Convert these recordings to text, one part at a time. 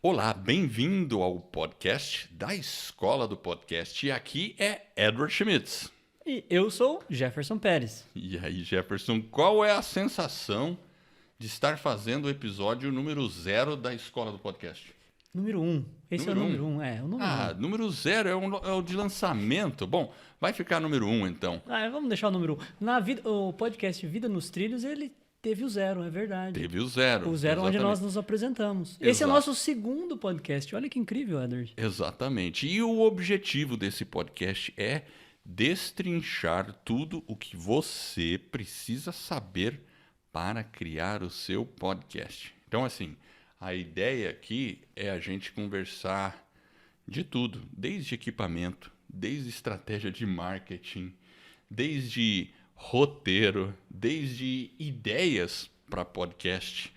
Olá, bem-vindo ao podcast da Escola do Podcast. E aqui é Edward Schmitz. E eu sou Jefferson Pérez. E aí, Jefferson, qual é a sensação de estar fazendo o episódio número 0 da Escola do Podcast? Número 1. Esse é o número 1, o número 1. Número 0 é o de lançamento. Bom, vai ficar número 1 então. Vamos deixar o número 1. O podcast Vida nos Trilhos, ele teve o 0, é verdade. Teve o 0. O 0 onde nós nos apresentamos. Exato. Esse é o nosso segundo podcast. Olha que incrível, Edward. Exatamente. E o objetivo desse podcast é destrinchar tudo o que você precisa saber para criar o seu podcast. Então, assim, a ideia aqui é a gente conversar de tudo, desde equipamento, desde estratégia de marketing, desde roteiro, desde ideias para podcast,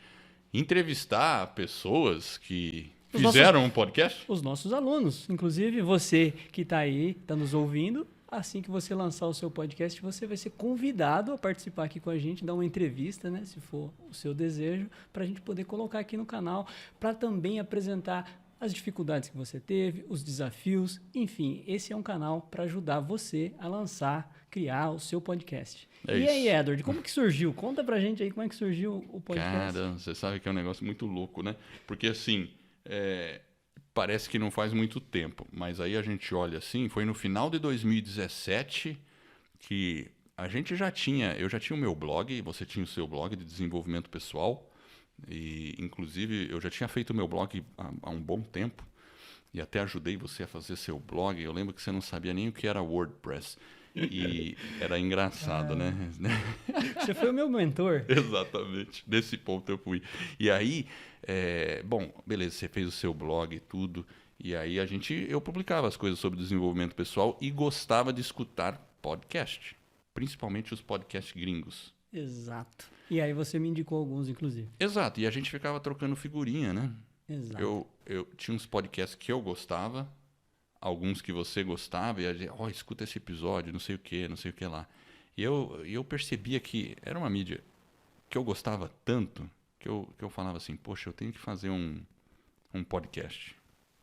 entrevistar pessoas que fizeram um podcast. Os nossos alunos, inclusive você que está aí, está nos ouvindo, assim que você lançar o seu podcast, você vai ser convidado a participar aqui com a gente, dar uma entrevista, né, se for o seu desejo, para a gente poder colocar aqui no canal, para também apresentar as dificuldades que você teve, os desafios, enfim, esse é um canal para ajudar você a lançar, criar o seu podcast. E aí, Edward, como que surgiu? Conta pra gente aí como é que surgiu o podcast. Cara, você sabe que é um negócio muito louco, né? Porque assim, parece que não faz muito tempo, mas aí a gente olha assim, foi no final de 2017 que eu já tinha o meu blog, você tinha o seu blog de desenvolvimento pessoal, e inclusive eu já tinha feito o meu blog há um bom tempo e até ajudei você a fazer seu blog. Eu lembro que você não sabia nem o que era WordPress e era engraçado, né? Você foi o meu mentor. Exatamente, nesse ponto eu fui. E aí, bom, beleza, você fez o seu blog e tudo, e aí eu publicava as coisas sobre desenvolvimento pessoal e gostava de escutar podcast, principalmente os podcasts gringos. Exato. E aí você me indicou alguns, inclusive. Exato, e a gente ficava trocando figurinha, né? Exato. Eu tinha uns podcasts que eu gostava, alguns que você gostava, e a gente, escuta esse episódio, não sei o que lá. E eu percebia que era uma mídia que eu gostava tanto, que eu falava assim, poxa, eu tenho que fazer um podcast.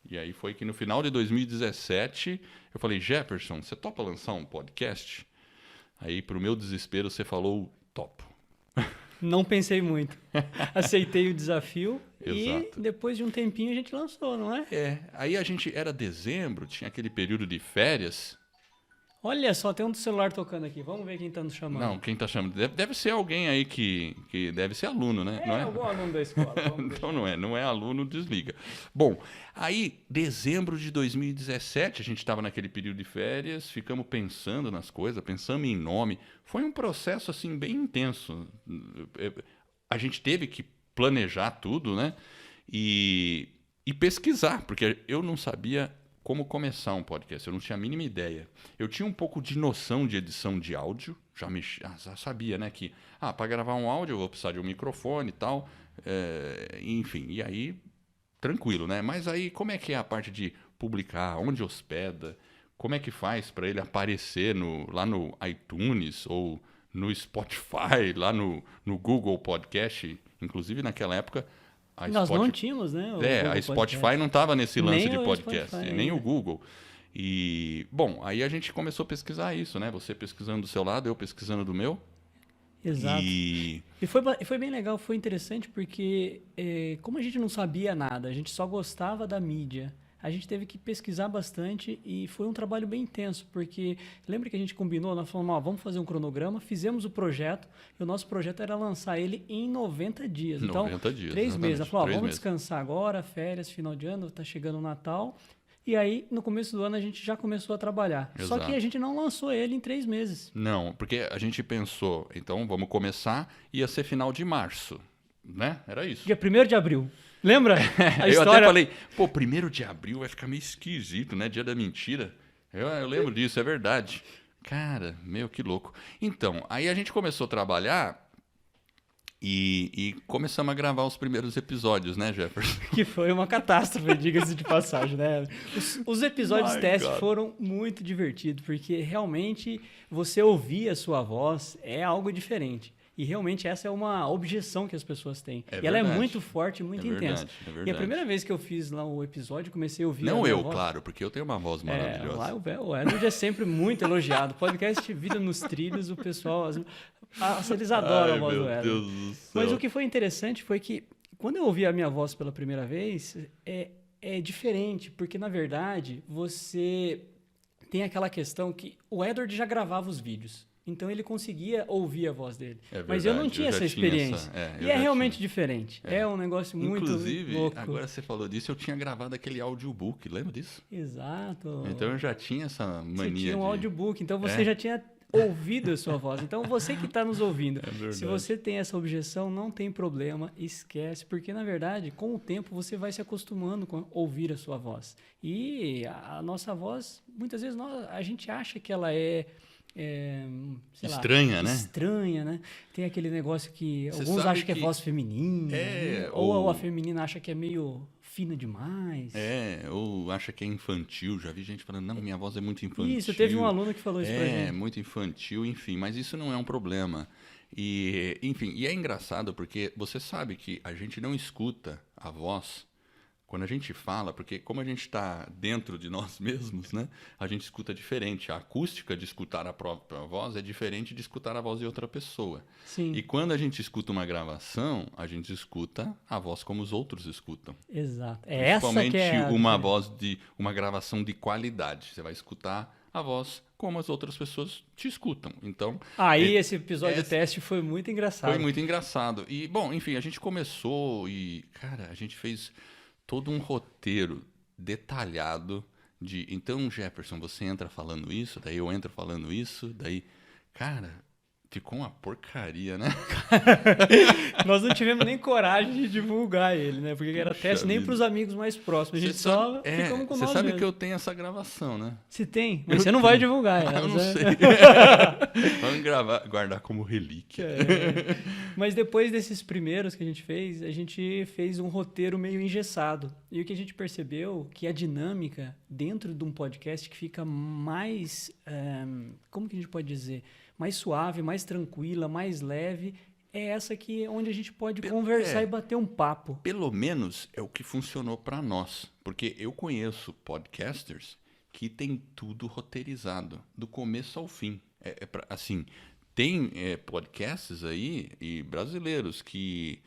E aí foi que no final de 2017, eu falei, Jefferson, você topa lançar um podcast? Aí, pro meu desespero, você falou, topo. Não pensei muito. Aceitei o desafio. Exato. E depois de um tempinho a gente lançou, não é? Aí era dezembro, tinha aquele período de férias. Olha só, tem um celular tocando aqui. Vamos ver quem está nos chamando. Não, quem está chamando? Deve ser alguém aí que deve ser aluno, né? Não é algum aluno da escola. Então não é aluno, desliga. Bom, aí dezembro de 2017, a gente estava naquele período de férias, ficamos pensando nas coisas, pensamos em nome. Foi um processo assim bem intenso. A gente teve que planejar tudo, né? E pesquisar, porque eu não sabia como começar um podcast, eu não tinha a mínima ideia. Eu tinha um pouco de noção de edição de áudio, já sabia, né, que para gravar um áudio eu vou precisar de um microfone e tal, enfim, e aí tranquilo, né? Mas aí como é que é a parte de publicar, onde hospeda, como é que faz para ele aparecer lá no iTunes ou no Spotify, lá no Google Podcast, inclusive naquela época. Nós não tínhamos, né? A Spotify podcast. Não estava nesse lance de podcast, Spotify, nem o Google. E, bom, aí a gente começou a pesquisar isso, né? Você pesquisando do seu lado, eu pesquisando do meu. Exato. E foi bem legal, foi interessante porque como a gente não sabia nada, a gente só gostava da mídia, a gente teve que pesquisar bastante e foi um trabalho bem intenso, porque lembra que a gente combinou, nós falamos, vamos fazer um cronograma, fizemos o projeto, e o nosso projeto era lançar ele em 90 dias. 90 dias, 3 meses. Nós falamos, vamos descansar agora, férias, final de ano, está chegando o Natal. E aí, no começo do ano, a gente já começou a trabalhar. Exato. Só que a gente não lançou ele em 3 meses. Não, porque a gente pensou, então vamos começar, ia ser final de março, né? Era isso. Dia 1º de abril. Lembra? A eu até falei, 1º de abril vai ficar meio esquisito, né? Dia da mentira. Eu lembro disso, é verdade. Cara, que louco. Então, aí a gente começou a trabalhar e começamos a gravar os primeiros episódios, né, Jefferson? Que foi uma catástrofe, diga-se de passagem, né? Os episódios teste foram muito divertidos, porque realmente você ouvir a sua voz é algo diferente. E realmente essa é uma objeção que as pessoas têm. É E ela é verdade. muito forte, muito É intensa. verdade, é E a verdade. primeira vez que eu fiz lá o episódio, comecei a ouvir a Não minha eu, voz. claro, porque eu tenho uma voz maravilhosa. Lá o Edward é sempre muito elogiado. Podcast Vida nos Trilhos, o pessoal, eles adoram a voz do Meu Edward. Deus do céu. Mas o que foi interessante foi que, quando eu ouvi a minha voz pela primeira vez, é diferente, porque, na verdade, você tem aquela questão que o Edward já gravava os vídeos. Então, ele conseguia ouvir a voz dele. É Mas eu não verdade, tinha eu já essa tinha experiência. eu E é já realmente tinha. diferente. É um negócio muito Inclusive, louco. agora você falou disso, eu tinha gravado aquele audiobook, lembra disso? Exato. Então eu já tinha essa mania Você tinha um de... audiobook, então você já tinha ouvido a sua voz. Então, você que está nos ouvindo, verdade. se você tem essa objeção, não tem problema, esquece, porque, na verdade, com o tempo, você vai se acostumando com ouvir a sua voz. E a nossa voz, muitas vezes, a gente acha que ela sei lá, Estranha, né? Estranha, né? Tem aquele negócio que Você alguns sabe acham que é que- voz feminina, né? Ou a feminina acha que é meio fina demais. Ou acha que é infantil. Já vi gente falando, não, minha voz é muito infantil. Isso, teve um aluno que falou isso pra gente. Muito infantil, enfim. Mas isso não é um problema. E, enfim, e é engraçado porque você sabe que a gente não escuta a voz quando a gente fala, porque como a gente está dentro de nós mesmos, né, a gente escuta diferente. A acústica de escutar a própria voz é diferente de escutar a voz de outra pessoa. Sim. E quando a gente escuta uma gravação, a gente escuta a voz como os outros escutam. Exato. É essa Principalmente que é uma voz de uma gravação de qualidade. Você vai escutar a voz como as outras pessoas te escutam. Então, Aí esse episódio teste foi muito engraçado. foi muito engraçado. E, bom, enfim, a gente começou e, cara, a gente fez todo um roteiro detalhado de... Então, Jefferson, você entra falando isso, daí eu entro falando isso, daí... Cara, ficou uma porcaria, né? Nós não tivemos nem coragem de divulgar ele, né? Porque era Puxa teste nem vida. para os amigos mais próximos. A gente só ficamos com você nós sabe mesmo. que eu tenho essa gravação, né? Se tem, mas você não vai divulgar ela. Eu não né? sei. Vamos gravar, guardar como relíquia. Mas depois desses primeiros que a gente fez um roteiro meio engessado. E o que a gente percebeu que a dinâmica dentro de um podcast que fica mais, como que a gente pode dizer? Mais suave, mais tranquila, mais leve, é essa aqui onde a gente pode conversar e bater um papo. Pelo menos é o que funcionou para nós. Porque eu conheço podcasters que tem tudo roteirizado, do começo ao fim. Assim, tem podcasts aí e brasileiros que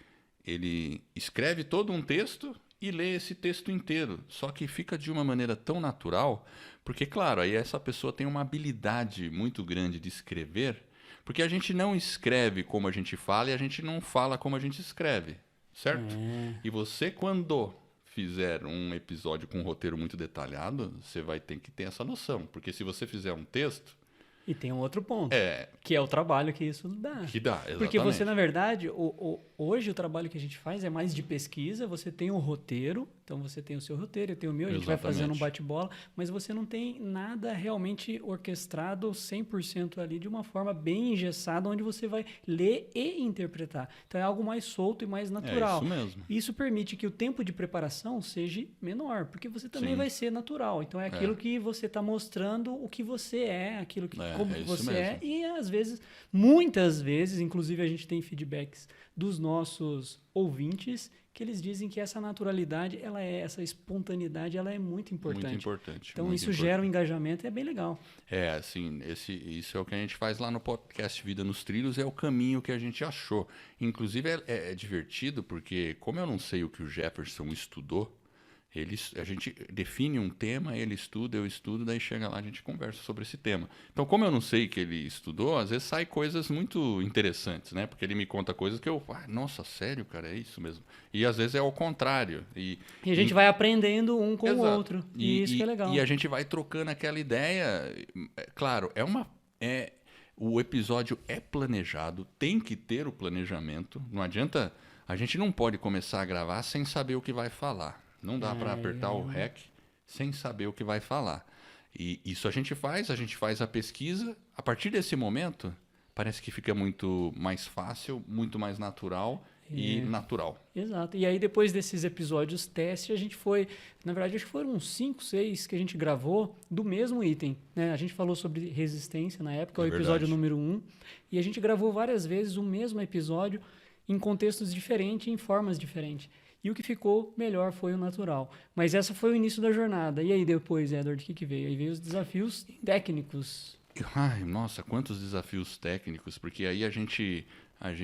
ele escreve todo um texto e lê esse texto inteiro. Só que fica de uma maneira tão natural, porque, claro, aí essa pessoa tem uma habilidade muito grande de escrever, porque a gente não escreve como a gente fala e a gente não fala como a gente escreve, certo? E você, quando fizer um episódio com um roteiro muito detalhado, você vai ter que ter essa noção, porque se você fizer um texto... E tem um outro ponto, que é o trabalho que isso dá. Que dá, exatamente. Porque você, na verdade, hoje o trabalho que a gente faz é mais de pesquisa, você tem um roteiro, então você tem o seu roteiro, eu tenho o meu, a gente vai fazendo um bate-bola, mas você não tem nada realmente orquestrado 100% ali de uma forma bem engessada, onde você vai ler e interpretar. Então é algo mais solto e mais natural. É isso mesmo. Isso permite que o tempo de preparação seja menor, porque você também vai ser natural. Então é aquilo que você está mostrando o que você é, aquilo que como você é, e às vezes, muitas vezes, inclusive a gente tem feedbacks dos nossos ouvintes que eles dizem que essa naturalidade, essa espontaneidade, ela é muito importante. Muito importante. Então muito isso importante. gera um engajamento e é bem legal. Assim, isso é o que a gente faz lá no podcast Vida nos Trilhos, é o caminho que a gente achou. Inclusive é divertido porque, como eu não sei o que o Jefferson estudou, a gente define um tema, ele estuda, eu estudo, daí chega lá, a gente conversa sobre esse tema. Então, como eu não sei o que ele estudou, às vezes sai coisas muito interessantes, né? Porque ele me conta coisas que eu... nossa, sério, cara, é isso mesmo. E às vezes é ao contrário. E a gente vai aprendendo um com o outro. E isso que é legal. E a gente vai trocando aquela ideia. Claro, o episódio é planejado, tem que ter o planejamento. Não adianta... A gente não pode começar a gravar sem saber o que vai falar. Não dá para apertar o REC sem saber o que vai falar. E isso a gente faz a pesquisa. A partir desse momento, parece que fica muito mais fácil, muito mais natural. e natural. Exato. E aí, depois desses episódios teste, a gente foi... Na verdade, acho que foram uns 5, 6 que a gente gravou do mesmo item, né? A gente falou sobre resistência na época, o episódio número 1. E a gente gravou várias vezes o mesmo episódio em contextos diferentes, em formas diferentes. E o que ficou melhor foi o natural. Mas essa foi o início da jornada. E aí, depois, Edward, o que veio? Aí veio os desafios técnicos. Ai, nossa, quantos desafios técnicos, porque aí a gente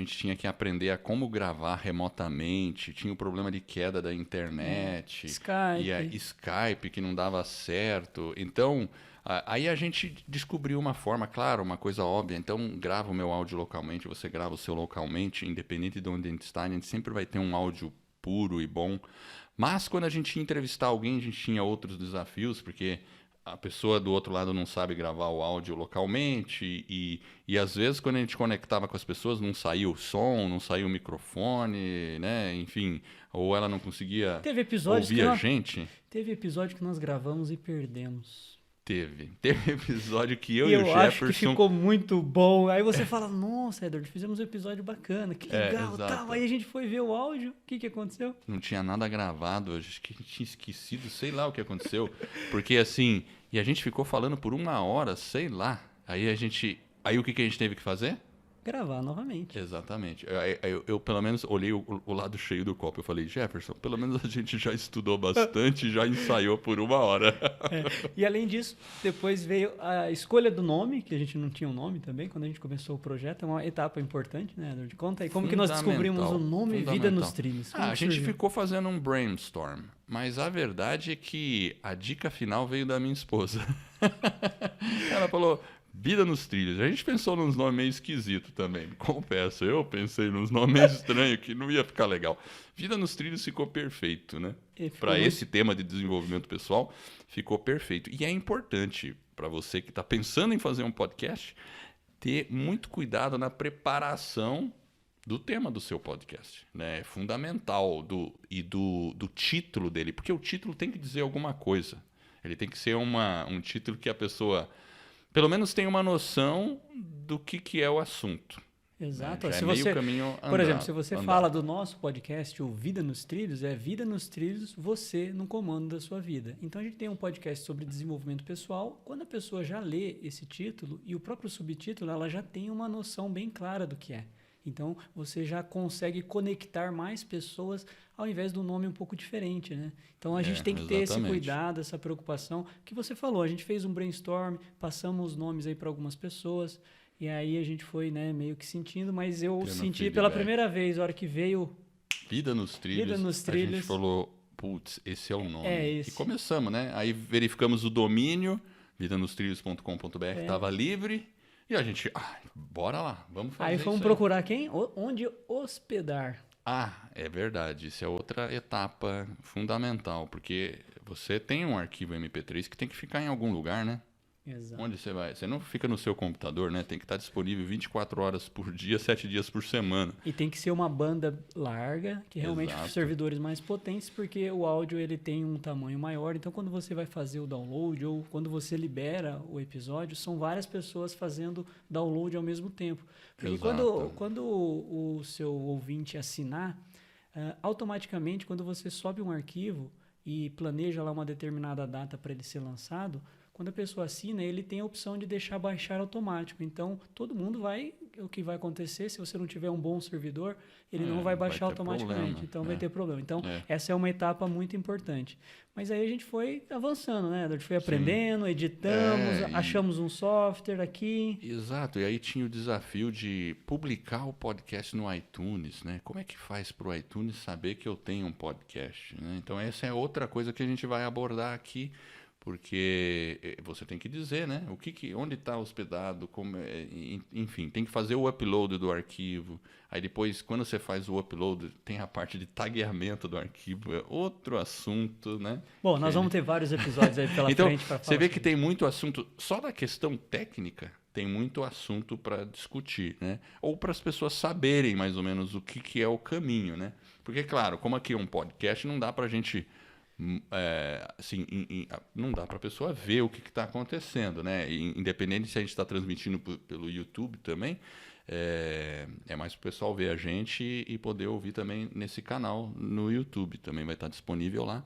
tinha que aprender a como gravar remotamente, tinha o problema de queda da internet, Skype. e a Skype que não dava certo. Então, aí a gente descobriu uma forma, claro, uma coisa óbvia. Então, grava o meu áudio localmente, você grava o seu localmente, independente de onde a gente está, a gente sempre vai ter um áudio puro e bom. Mas quando a gente ia entrevistar alguém, a gente tinha outros desafios, porque a pessoa do outro lado não sabe gravar o áudio localmente e às vezes quando a gente conectava com as pessoas não saía o som, não saía o microfone, né? Enfim, ou ela não conseguia ouvir a gente. Teve episódio que nós gravamos e perdemos. Teve episódio que eu e o Jefferson... acho que ficou muito bom. Aí você fala, nossa, Edward, fizemos um episódio bacana, que legal, tal. Aí a gente foi ver o áudio, o que aconteceu? Não tinha nada gravado, acho que a gente tinha esquecido, sei lá o que aconteceu. Porque assim, e a gente ficou falando por 1 hora, sei lá. Aí o que a gente teve que fazer? Gravar novamente. Exatamente. Eu pelo menos olhei o lado cheio do copo. Eu falei, Jefferson, pelo menos a gente já estudou bastante, já ensaiou por 1 hora. E além disso, depois veio a escolha do nome, que a gente não tinha um nome também, quando a gente começou o projeto. É uma etapa importante, né, Edward? Conta aí, como que nós descobrimos o nome Vida nos Trilhos? A gente ficou fazendo um brainstorm, mas a verdade é que a dica final veio da minha esposa. Ela falou... Vida nos Trilhos. A gente pensou nos nomes meio esquisitos também, confesso. Eu pensei nos nomes meio estranhos que não ia ficar legal. Vida nos Trilhos ficou perfeito, né? Para esse tema de desenvolvimento pessoal, ficou perfeito. E é importante para você que está pensando em fazer um podcast, ter muito cuidado na preparação do tema do seu podcast. Né? É fundamental do título dele, porque o título tem que dizer alguma coisa. Ele tem que ser um título que a pessoa... pelo menos tem uma noção do que é o assunto. Exato. Né? Se meio caminho andado, por exemplo, se você fala do nosso podcast, o Vida nos Trilhos, é Vida nos Trilhos, você no comando da sua vida. Então a gente tem um podcast sobre desenvolvimento pessoal. Quando a pessoa já lê esse título e o próprio subtítulo, ela já tem uma noção bem clara do que é. Então, você já consegue conectar mais pessoas ao invés do nome um pouco diferente, né? Então, a gente tem que ter esse cuidado, essa preocupação. Que você falou, a gente fez um brainstorm, passamos os nomes aí para algumas pessoas, e aí a gente foi, né, meio que sentindo, mas eu senti pela primeira vez, a hora que veio... Vida nos Trilhos, a gente falou, putz, esse é o nome. E começamos, né? Aí verificamos o domínio, vidanostrilhos.com.br, estava livre... E a gente, bora lá, vamos fazer isso. Aí fomos procurar quem? Onde hospedar. É verdade. Isso é outra etapa fundamental, porque você tem um arquivo MP3 que tem que ficar em algum lugar, né? Exato. Onde você vai? Você não fica no seu computador, né? Tem que estar disponível 24 horas por dia, 7 dias por semana. E tem que ser uma banda larga, que realmente servidores mais potentes, porque o áudio ele tem um tamanho maior. Então, quando você vai fazer o download ou quando você libera o episódio, são várias pessoas fazendo download ao mesmo tempo. Porque quando o seu ouvinte assinar, automaticamente, quando você sobe um arquivo e planeja lá uma determinada data para ele ser lançado, quando a pessoa assina, ele tem a opção de deixar baixar automático. Então, todo mundo o que vai acontecer, se você não tiver um bom servidor, ele não vai baixar automaticamente. Então, vai ter problema. Então, essa é uma etapa muito importante. Mas aí a gente foi avançando, né? A gente foi aprendendo, editamos, achamos um software aqui. Exato. E aí tinha o desafio de publicar o podcast no iTunes, né? Como é que faz para o iTunes saber que eu tenho um podcast? Né? Então, essa é outra coisa que a gente vai abordar aqui. Porque você tem que dizer, né? Onde está hospedado, enfim, tem que fazer o upload do arquivo. Aí depois, quando você faz o upload, tem a parte de tagueamento do arquivo. É outro assunto, né? Bom, nós vamos ter vários episódios aí pela frente para falar. Você vê que tem muito assunto, só da questão técnica, tem muito assunto para discutir, né? Ou para as pessoas saberem mais ou menos o que é o caminho, né? Porque, claro, como aqui é um podcast, não dá para a gente assim, não dá para a pessoa ver o que está acontecendo, né? Independente se a gente está transmitindo pelo YouTube também, é mais para o pessoal ver a gente e poder ouvir também nesse canal no YouTube. Também vai estar disponível lá.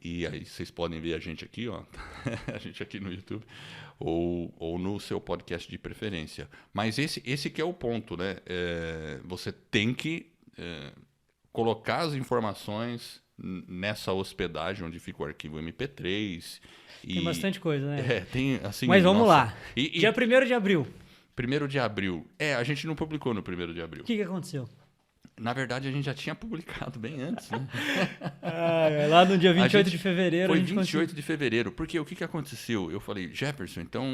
E aí vocês podem ver a gente aqui, ó, a gente aqui no YouTube, ou no seu podcast de preferência. Mas esse que é o ponto, né? Você tem que colocar as informações nessa hospedagem onde fica o arquivo MP3. Tem bastante coisa, né? Tem, assim, mas vamos nossa, lá. Dia 1º de abril. 1º de abril. A gente não publicou no 1º de abril. O que aconteceu? Na verdade, a gente já tinha publicado bem antes, né? Lá no dia 28 de fevereiro. Foi 28 de fevereiro. Porque o que aconteceu? Eu falei, Jefferson, então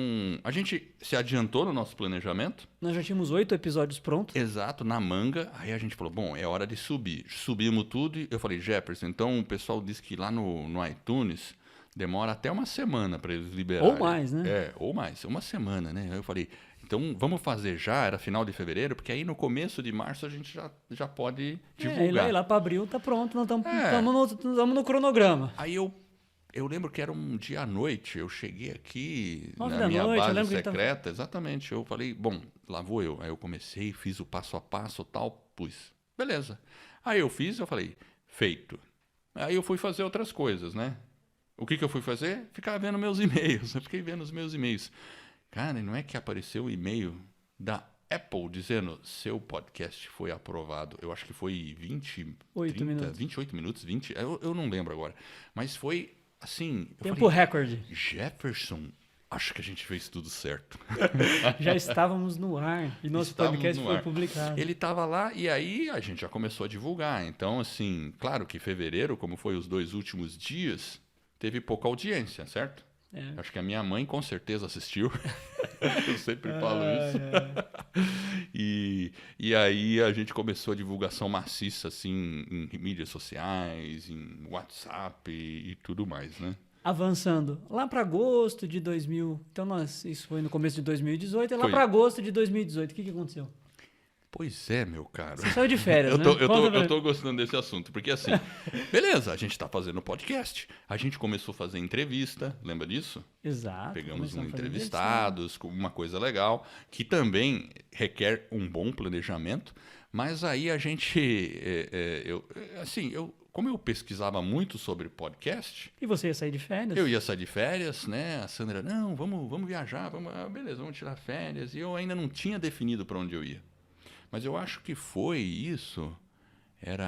a gente se adiantou no nosso planejamento. Nós já tínhamos 8 episódios prontos. Exato, na manga. Aí a gente falou, bom, é hora de subir. Subimos tudo e eu falei, Jefferson, então o pessoal disse que lá no iTunes demora até uma semana para eles liberarem. Ou mais, né? Ou mais, uma semana, né? Aí eu falei, então vamos fazer já, era final de fevereiro, porque aí no começo de março a gente já pode divulgar. E lá para abril tá pronto, nós estamos no cronograma. Aí eu lembro que era um dia à noite, eu cheguei aqui 9 na da minha noite, base secreta, exatamente, eu falei, bom, lá vou eu. Aí eu comecei, fiz o passo a passo, tal, pus, beleza. Aí eu falei, feito. Aí eu fui fazer outras coisas, né? O que eu fui fazer? Ficar vendo meus e-mails, eu fiquei vendo os meus e-mails. Cara, não é que apareceu um e-mail da Apple dizendo seu podcast foi aprovado. Eu acho que foi 28 minutos, 20, eu não lembro agora. Mas foi assim... Tempo recorde. Jefferson, acho que a gente fez tudo certo. Já estávamos no ar e nosso podcast foi publicado. Ele estava lá e aí a gente já começou a divulgar. Então, assim, claro que fevereiro, como foi os 2 últimos dias, teve pouca audiência, certo? Acho que a minha mãe com certeza assistiu. Eu sempre falo isso. E aí a gente começou a divulgação maciça, assim, em mídias sociais, em WhatsApp e tudo mais, né? Avançando, lá para agosto de 2000... Então, isso foi no começo de 2018. Lá para agosto de 2018, o que aconteceu? Pois é, meu caro. Você saiu de férias, né? Eu tô gostando desse assunto, porque assim, beleza, a gente tá fazendo podcast, a gente começou a fazer entrevista, lembra disso? Exato. Pegamos entrevistados, uma coisa legal, que também requer um bom planejamento, mas aí a gente, como eu pesquisava muito sobre podcast... E você ia sair de férias? Eu ia sair de férias, né? A Sandra, não, vamos viajar, beleza, vamos tirar férias, e eu ainda não tinha definido para onde eu ia. Mas eu acho que foi isso.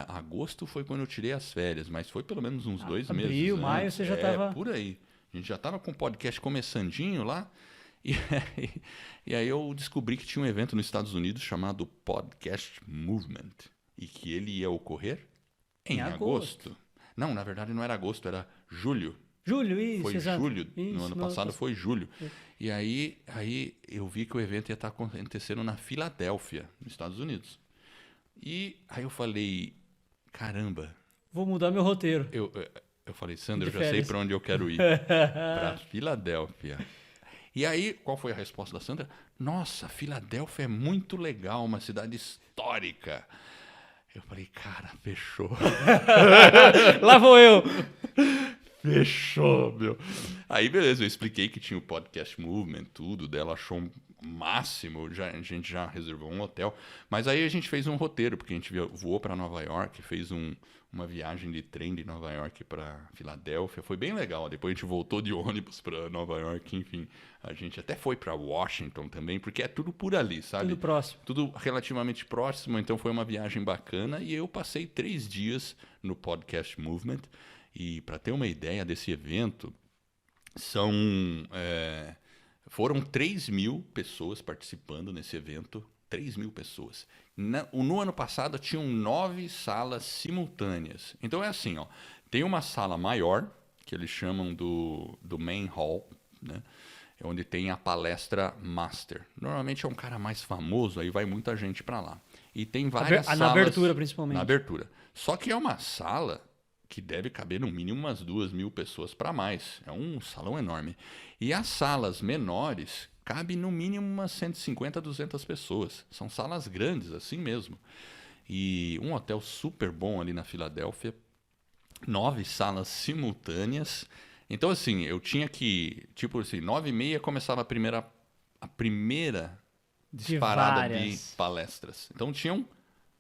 Agosto foi quando eu tirei as férias, mas foi pelo menos uns 2 meses. Abril, maio, você já estava... por aí. A gente já estava com o podcast começandinho lá. E aí eu descobri que tinha um evento nos Estados Unidos chamado Podcast Movement. E que ele ia ocorrer em agosto. Não, na verdade não era agosto, era julho. Julho, isso, foi exato. Julho, no ano passado foi julho. E aí eu vi que o evento ia estar acontecendo na Filadélfia, nos Estados Unidos. E aí eu falei, caramba. Vou mudar meu roteiro. Eu falei, Sandra, eu já sei para onde eu quero ir. Para Filadélfia. E aí, qual foi a resposta da Sandra? Nossa, Filadélfia é muito legal, uma cidade histórica. Eu falei, cara, fechou. Lá vou eu. Fechou, meu. Aí, beleza, eu expliquei que tinha o Podcast Movement, tudo, dela achou um máximo, a gente já reservou um hotel, mas aí a gente fez um roteiro, porque a gente voou para Nova York, fez uma viagem de trem de Nova York para Filadélfia, foi bem legal, depois a gente voltou de ônibus para Nova York, enfim, a gente até foi para Washington também, porque é tudo por ali, sabe? Tudo próximo. Tudo relativamente próximo, então foi uma viagem bacana, e eu passei 3 dias no Podcast Movement. E para ter uma ideia desse evento, foram 3.000 pessoas participando nesse evento. 3.000 pessoas. No ano passado tinham 9 salas simultâneas. Então é assim, ó, tem uma sala maior, que eles chamam do Main Hall, né? Onde tem a palestra Master. Normalmente é um cara mais famoso, aí vai muita gente para lá. E tem várias salas... Na abertura, principalmente. Na abertura. Só que é uma sala que deve caber no mínimo umas 2.000 pessoas para mais. É um salão enorme. E as salas menores cabe no mínimo umas 150, 200 pessoas. São salas grandes, assim mesmo. E um hotel super bom ali na Filadélfia. 9 salas simultâneas. Então, assim, eu tinha que, tipo assim, 9h30 começava a primeira disparada de palestras. Então, tinham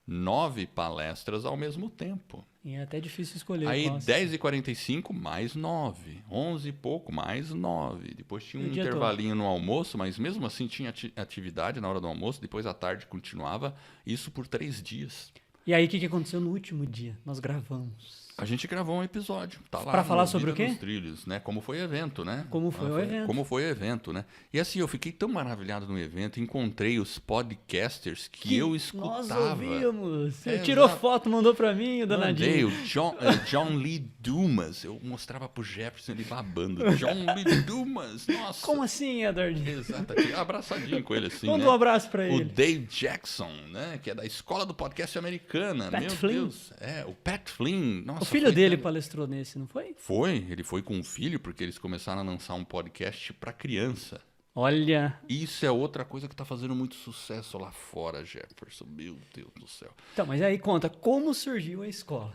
9 palestras ao mesmo tempo. E é até difícil escolher. Aí, 10h45, mais 9. 11 e pouco, mais 9. Depois tinha um intervalinho no almoço, mas mesmo assim tinha atividade na hora do almoço. Depois, à tarde, continuava. Isso por 3 dias. E aí, o que aconteceu no último dia? Nós gravamos. A gente gravou um episódio. Tá lá pra falar sobre o quê? Nos Trilhos, né? Como foi o evento, né? Como foi o evento. Como foi o evento, né? E assim, eu fiquei tão maravilhado no evento, encontrei os podcasters que eu escutava. Nós ouvimos. Você tirou foto, mandou pra mim, o danadinho. Mandei, o John Lee Dumas. Eu mostrava pro Jefferson ele babando. John Lee Dumas, nossa. Como assim, Edward? Exato, abraçadinho com ele assim, Manda né? um abraço pra ele. O Dave Jackson, né? Que é da Escola do Podcast Americana. Pat Meu Flynn. Deus. O Pat Flynn. Nossa, o filho dele palestrou nesse, não foi? Foi, ele foi com o filho, porque eles começaram a lançar um podcast para criança. Olha. Isso é outra coisa que está fazendo muito sucesso lá fora, Jefferson. Meu Deus do céu. Então, mas aí conta, como surgiu a escola?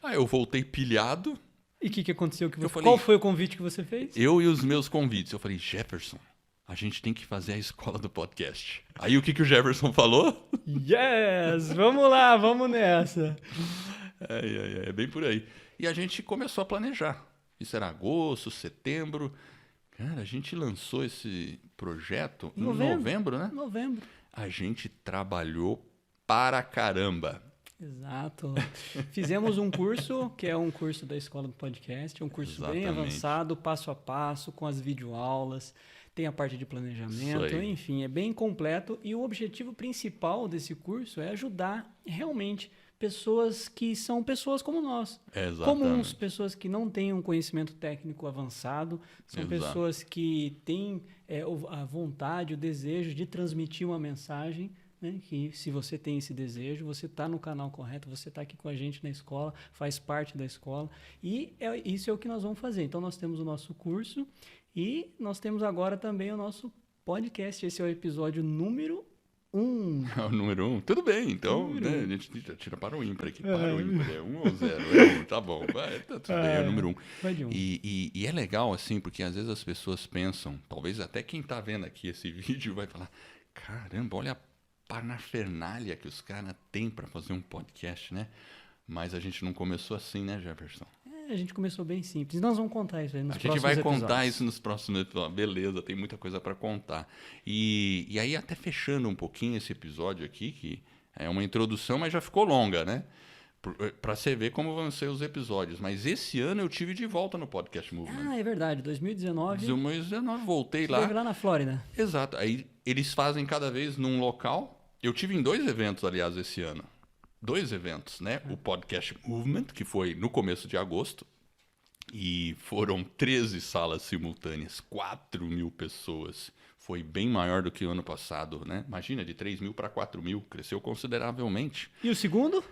Eu voltei pilhado. E o que aconteceu? Qual foi o convite que você fez? Eu e os meus convites. Eu falei, Jefferson, a gente tem que fazer a escola do podcast. Aí o que o Jefferson falou? Yes! Vamos lá, vamos nessa. É bem por aí. E a gente começou a planejar. Isso era agosto, setembro. Cara, a gente lançou esse projeto em novembro, né? Novembro. A gente trabalhou para caramba. Exato. Fizemos um curso, que é um curso da Escola do Podcast, um curso bem avançado, passo a passo, com as videoaulas, tem a parte de planejamento, enfim, é bem completo. E o objetivo principal desse curso é ajudar realmente pessoas que são pessoas como nós. Comuns, pessoas que não têm um conhecimento técnico avançado, são pessoas que têm a vontade, o desejo de transmitir uma mensagem, né? Que se você tem esse desejo, você está no canal correto, você está aqui com a gente na escola, faz parte da escola. E isso é o que nós vamos fazer. Então, nós temos o nosso curso e nós temos agora também o nosso podcast. Esse é o episódio número 1. O número 1? Tudo bem, então, né? A gente já tira para o ímpar aqui. Para o ímpar, 1 ou 0? 1, tá bom, tá tudo bem, é o número 1. Vai de 1. E é legal, assim, porque às vezes as pessoas pensam, talvez até quem tá vendo aqui esse vídeo vai falar, caramba, olha a parafernália que os caras têm para fazer um podcast, né? Mas a gente não começou assim, né, Jefferson? A gente começou bem simples. Nós vamos contar isso aí nos próximos episódios. A gente vai contar isso nos próximos episódios. Beleza, tem muita coisa para contar. E aí, até fechando um pouquinho esse episódio aqui, que é uma introdução, mas já ficou longa, né? Para você ver como vão ser os episódios. Mas esse ano eu tive de volta no Podcast Movement. É verdade. 2019. 2019, voltei lá. Esteve lá na Flórida. Exato. Aí eles fazem cada vez num local. Eu tive em 2 eventos, aliás, esse ano. 2 eventos, né? O Podcast Movement, que foi no começo de agosto, e foram 13 salas simultâneas, 4.000 pessoas. Foi bem maior do que o ano passado, né? Imagina, de 3.000 para 4.000, cresceu consideravelmente. E o segundo?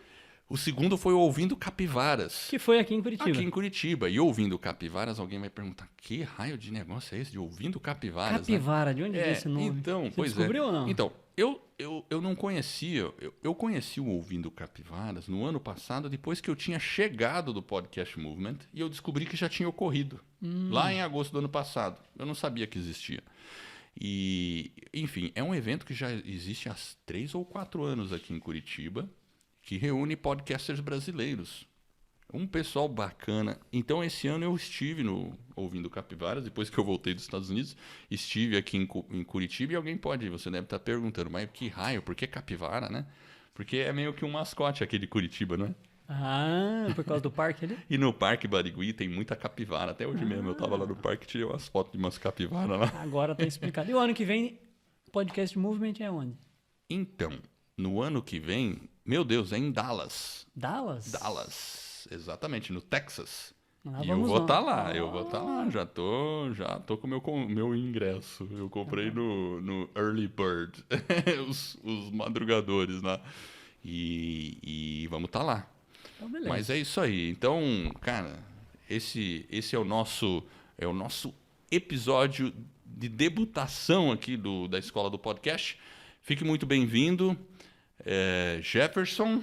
O segundo foi o Ouvindo Capivaras. Que foi aqui em Curitiba. Aqui em Curitiba. E Ouvindo Capivaras, alguém vai perguntar, que raio de negócio é esse de Ouvindo Capivaras? Capivara, né? De onde veio esse nome? Então, Você descobriu ou não? Então, eu não conhecia, eu conheci o Ouvindo Capivaras no ano passado, depois que eu tinha chegado do Podcast Movement, e eu descobri que já tinha ocorrido, lá em agosto do ano passado. Eu não sabia que existia. E, enfim, é um evento que já existe há 3 ou 4 anos aqui em Curitiba, que reúne podcasters brasileiros. Um pessoal bacana. Então, esse ano eu estive no Ouvindo Capivaras, depois que eu voltei dos Estados Unidos, estive aqui em Curitiba e alguém você deve estar perguntando, mas que raio, por que capivara, né? Porque é meio que um mascote aqui de Curitiba, não é? Ah, por causa do parque ali? E no Parque Barigui tem muita capivara. Até hoje mesmo eu tava lá no parque e tirei umas fotos de umas capivaras lá. Agora tá explicado. E o ano que vem, Podcast Movement é onde? Então, no ano que vem, meu Deus, é em Dallas. Dallas? Dallas, exatamente, no Texas. Ah, e eu vou estar lá, já tô com o meu ingresso. Eu comprei no Early Bird, os madrugadores lá. E vamos estar lá. Então, beleza. Mas é isso aí. Então, cara, esse é o nosso episódio de debutação aqui da Escola do Podcast. Fique muito bem-vindo, Jefferson.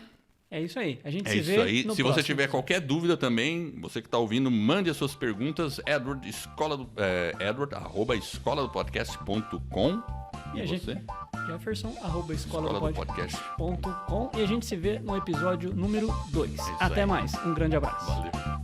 É isso aí. A gente É se isso vê aí. no Se você próximo tiver episódio. qualquer dúvida também, você que está ouvindo, mande as suas perguntas. Edward, edward@escoladopodcast.com. E E a gente, você? Jefferson, Escola do Podcast. @escoladopodcast.com. E a gente se vê no episódio número 2. isso Até aí. mais. Um grande abraço. Valeu.